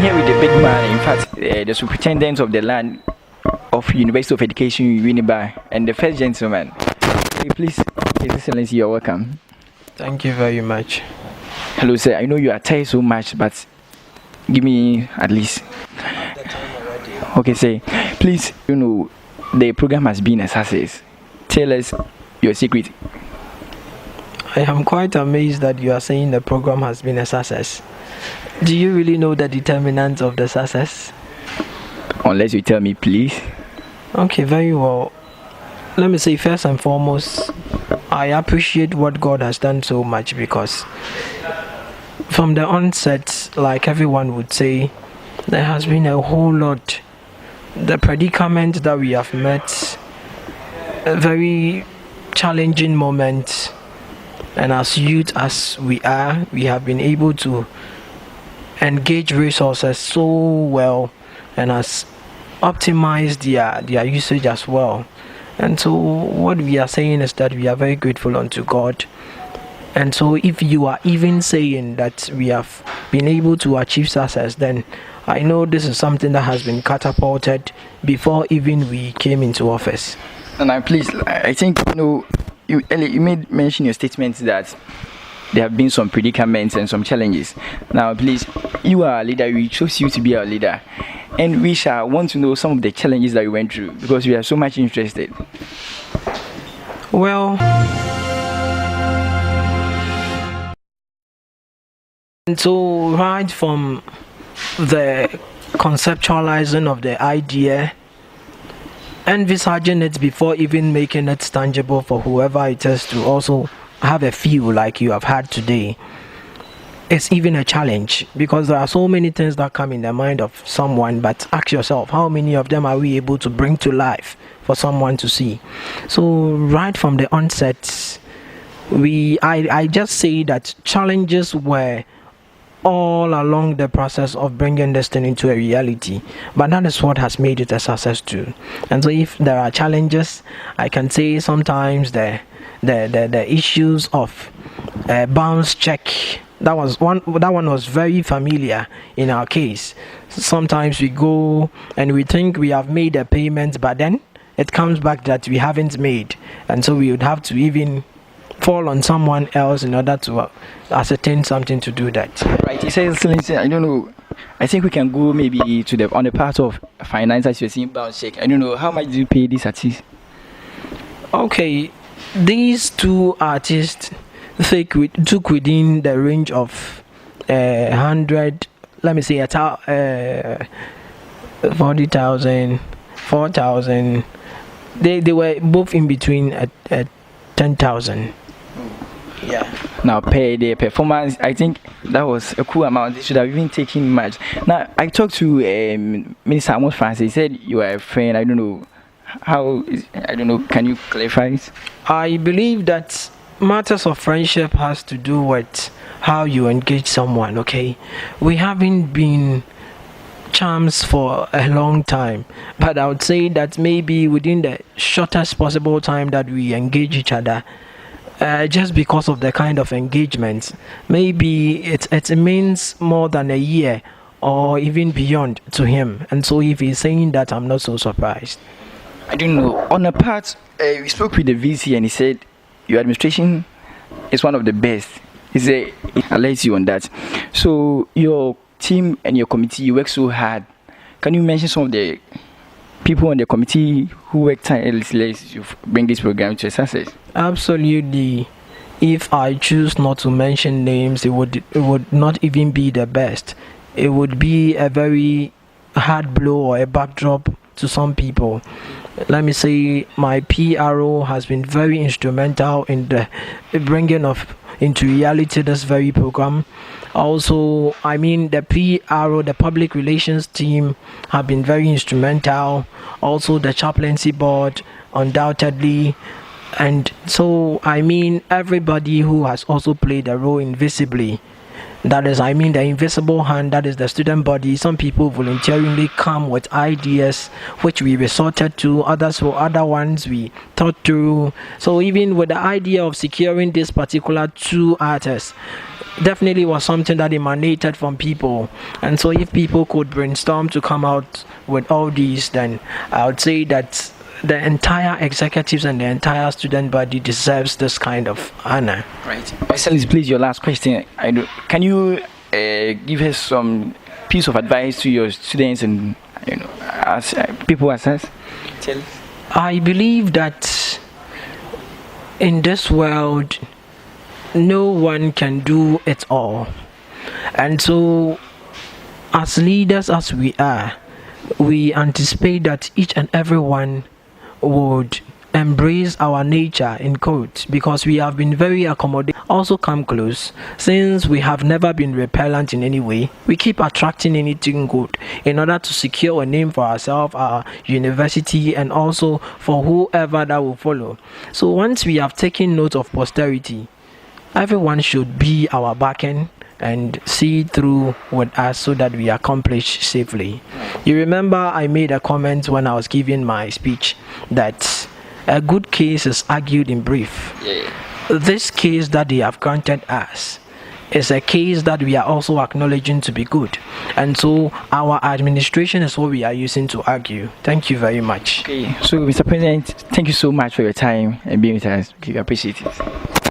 here with the big man, in fact, the superintendent of the land of University of Education, Uniba, and the first gentleman. Hey, please, His Excellency, you're welcome. Thank you very much. Hello, sir. I know you are tired so much, but give me at least. Okay, sir. Please, the program has been a success. Tell us your secret. I am quite amazed that you are saying the program has been a success. Do you really know the determinants of the success? Unless you tell me, please. Okay, very well. Let me say first and foremost, I appreciate what God has done so much, because from the onset, like everyone would say, there has been a whole lot. The predicament that we have met, a very challenging moment, and as youth as we are, we have been able to engage resources so well and has optimized their usage as well. And so what we are saying is that we are very grateful unto God. And so if you are even saying that we have been able to achieve success, then I know this is something that has been catapulted before even we came into office. And I think you made mention your statements that there have been some predicaments and some challenges. Now, please, you are a leader. We chose you to be our leader, and we shall want to know some of the challenges that you went through, because we are so much interested. Well, and so right from the conceptualizing of the idea, envisaging it before even making it tangible for whoever it is to also have a feel like you have had today, it's even a challenge, because there are so many things that come in the mind of someone, but ask yourself, how many of them are we able to bring to life for someone to see? So right from the onset, I just say that challenges were all along the process of bringing this thing into a reality, but that is what has made it a success too. And so if there are challenges, I can say sometimes the issues of bounce check, that one was very familiar in our case. Sometimes we go and we think we have made a payment, but then it comes back that we haven't made, and so we would have to even fall on someone else in order to ascertain something to do that. Right. He says, I don't know. I think we can go maybe on the part of finance, as you're saying, bounce check. I don't know, how much do you pay these artists? Okay, these two artists took within the range of 100. Let me say 40,000, 4,000. They were both in between at 10,000. Yeah. Now, pay the performance, I think that was a cool amount. They should have even taken much. Now, I talked to Minister Amos Francis. He said you are a friend. I don't know I don't know. Can you clarify it? I believe that matters of friendship has to do with how you engage someone. Okay, we haven't been chums for a long time, but I would say that maybe within the shortest possible time that we engage each other, just because of the kind of engagement, maybe it means more than a year or even beyond to him. And so if he's saying that, I'm not so surprised. I don't know. On a part, we spoke with the VC and he said your administration is one of the best. He said it alerts you on that. So your team and your committee, you work so hard. Can you mention some of the people on the committee who work tirelessly to bring this program to a success? Absolutely. If I choose not to mention names, it would not even be the best. It would be a very hard blow or a backdrop to some people. Let me say my PRO has been very instrumental in the bringing of into reality this very program. Also, I mean, the PRO, the public relations team, have been very instrumental. Also, the chaplaincy board, undoubtedly. And so, I mean, everybody who has also played a role invisibly That is, I mean, the invisible hand, that is the student body. Some people voluntarily come with ideas which we resorted to, others for other ones we thought through. So even with the idea of securing this particular two artists, definitely was something that emanated from people. And so if people could brainstorm to come out with all these, then I would say that the entire executives and the entire student body deserves this kind of honor. Right. Excellency, please, your last question. Can you give us some piece of advice to your students and as people as us? I believe that in this world, no one can do it all, and so as leaders as we are, we anticipate that each and every one would embrace our nature in quotes, because we have been very accommodating. Also come close, since we have never been repellent in any way. We keep attracting anything good in order to secure a name for ourselves, our university, and also for whoever that will follow. So once we have taken note of posterity, everyone should be our backend and see through with us so that we accomplish safely. You remember I made a comment when I was giving my speech that a good case is argued in brief. This case that they have granted us is a case that we are also acknowledging to be good, and so our administration is what we are using to argue. Thank you very much. Okay, so Mr. President, thank you so much for your time and being with us. We appreciate it.